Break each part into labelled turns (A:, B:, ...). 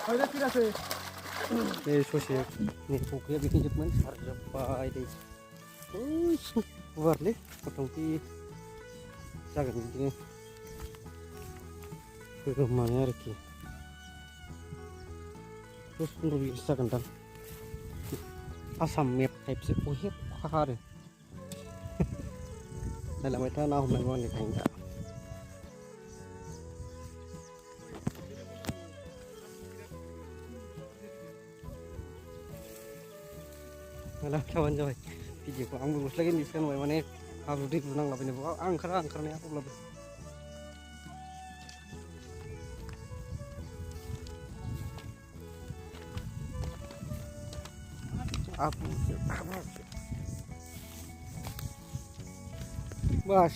A: Ini sosial, ini pokoknya bikin cepet harga baik deh. Keluar nih, potong pi, jangan begini. Ke mana lagi? Terus untuk bisa kentang. Asam map type sih, pokoknya pakar. Dalam itu nah humna nih kayaknya. Malah kawan coy, video ko ang bagus lagi nih kan, mana harus ditunang lah ini, angker nih aku lebih. Apa? Bas.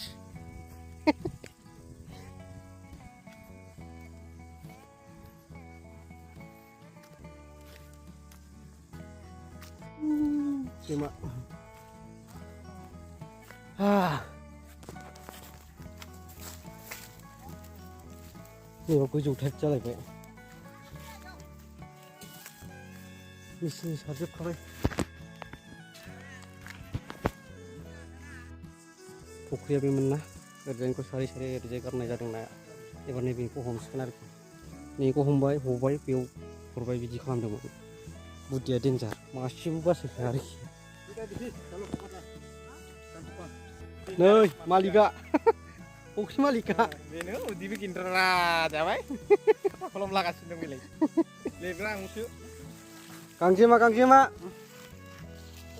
A: Cuma ini aku juga jalan kayak mesin sarjap kali pokoknya bimena kerjaan ko sari-sari kerja karena jadeng na ibarat nih bingko home sekarang nih ko home bay piu kurbai biji kalam dong budia denjar masih buka sehari nih malika Pokoknya malika
B: ini dibikin terat ya bay kalau melakas sudah milih lebih musuh
A: Kang Cima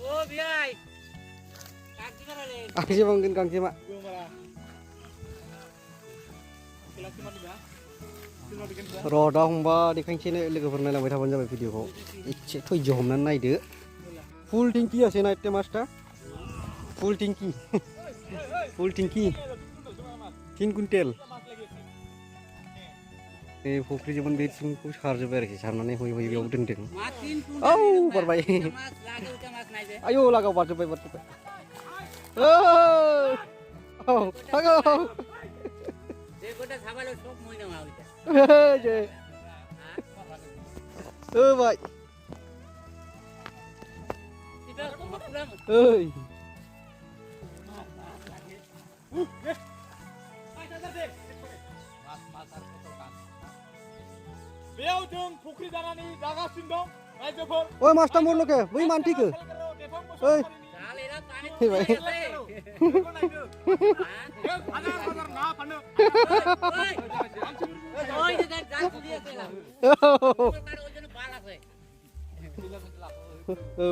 C: Oh biay
A: Kang Cima mungkin Kang Cima roda homba di Kang Cina logo pernah lagi tapan jabai video ko icce toy jom nan naide full tingki ase naite master full tingki 3 कुंटेल ए फुख्रि जबन बेसिंखौ सारजोबबाय आरोखि सारनानै होयै बेयाव दोनदों औ बारबाय आयौ लागाव बारजोबबाय औ थागौ बाय ओइ
B: बेयाव जों फुख्रि जानानै जागासिनो दं रायजोफोर
A: ओइ मास्टार मोनलके बै मानथिखो ओइ फैबाय
B: हाजार ना फानो
A: औ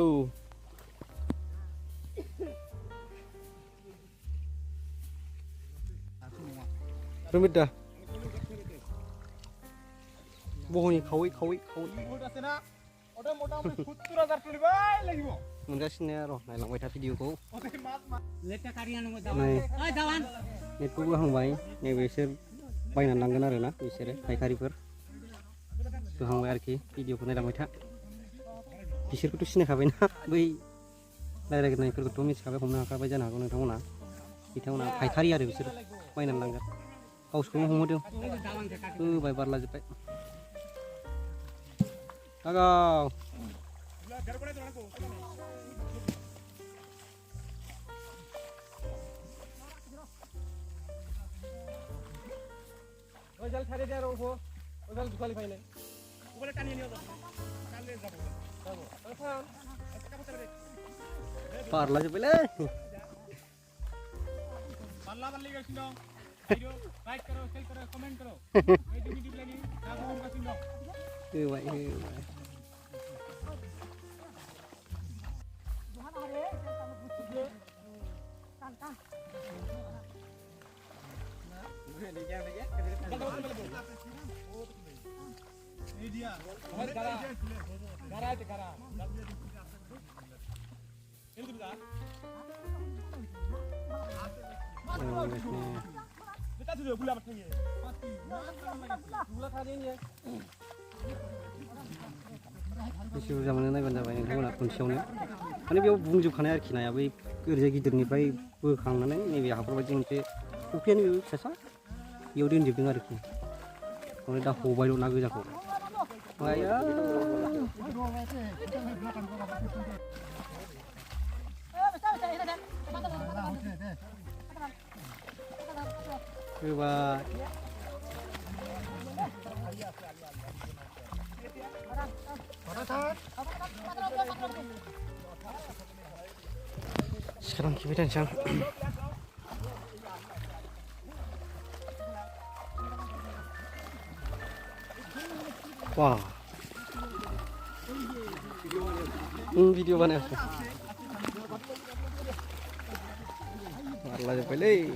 A: rumit dah bohongnya kawai मोनगासिनो र' नायलांबाय था भिडिअखौ नेटखौ बोहांबाय नैबेसोर बायनानै लांगोन आरोना बिसोरो फायखारिफोर बोहांबाय आरोखि भिडिअखौ नायलांबाय था बिसोरखौथ' सिनायखाबायना बै रायज्लायनायफोरखौथ' मिथिखाबाय हमनो हाखाबाय जानो हागौ बिथांमोना फायखारि आरो बिसोर बायनानै लांगोन गावसोरखौनो हमहोदों होबाय बारलाजोब्बाय आगाव ओजाल थारे दे रहो ओजाल दुखालि फाइनाय ओबले कानि नियो काले जाबो ओफान पारला जोबले पारला बानलि गासिनो दं वीडियो लाइक करो शेयर करो कमेंट करो ए वीडियो लगी जाबो गासिनो दं ए भाई जोहान आरे सामु बुझिए कांता बेसे बुरजा मोनो नायबानो जाबाय नोंथांमोना खनसेयावनो माने बेयाव बुंजोबखानाय आरोखि नाया बै ओरैजाय गिदिरनिफ्राय बोखांनानै नैबे हाखरबायदि मोनसे फुख्रियानो फिसासा बेयाव दोनजोबदों आरोखि ओमफ्राय दा हबायल' ना गोजाखौ Ayo. Coba. Sekarang kita dancang. Wah. Video mana? Warla aja pilih.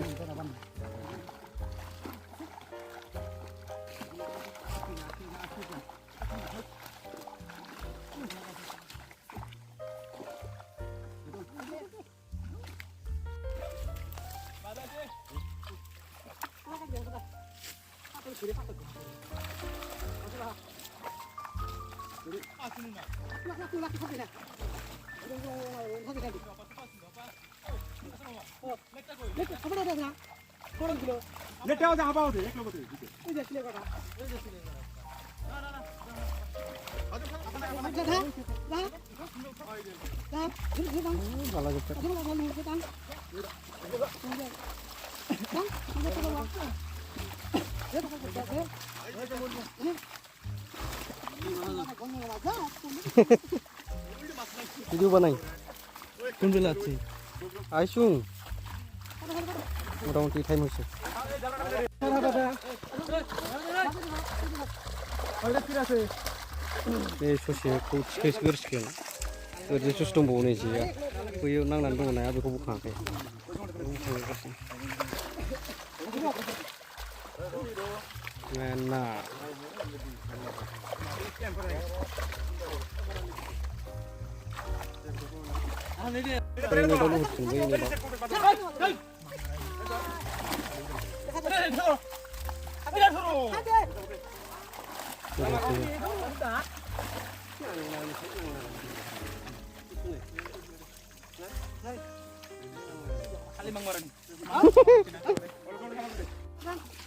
A: Video banai. Kundul আছে আইসুং মোটামুটি টাইম হয়েছে এই সসিखौ थिखोसिगोन ओरैनो सस दंबावो नै जेया बैयाव नांनानै दङ नाया बेखौ बोखाङाखै ना Ini dulu ini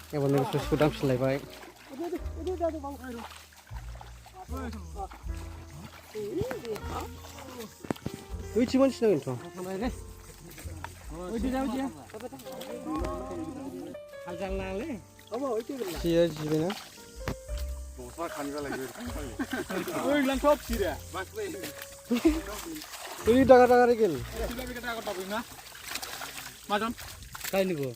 A: Ya bener sudah selesai. Ui cuman sih itu. Sia sih Ini dagar-dagar ikan.
B: Macam?
A: Kain itu.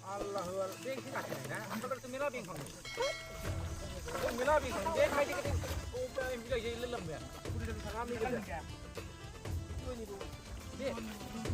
C: Allah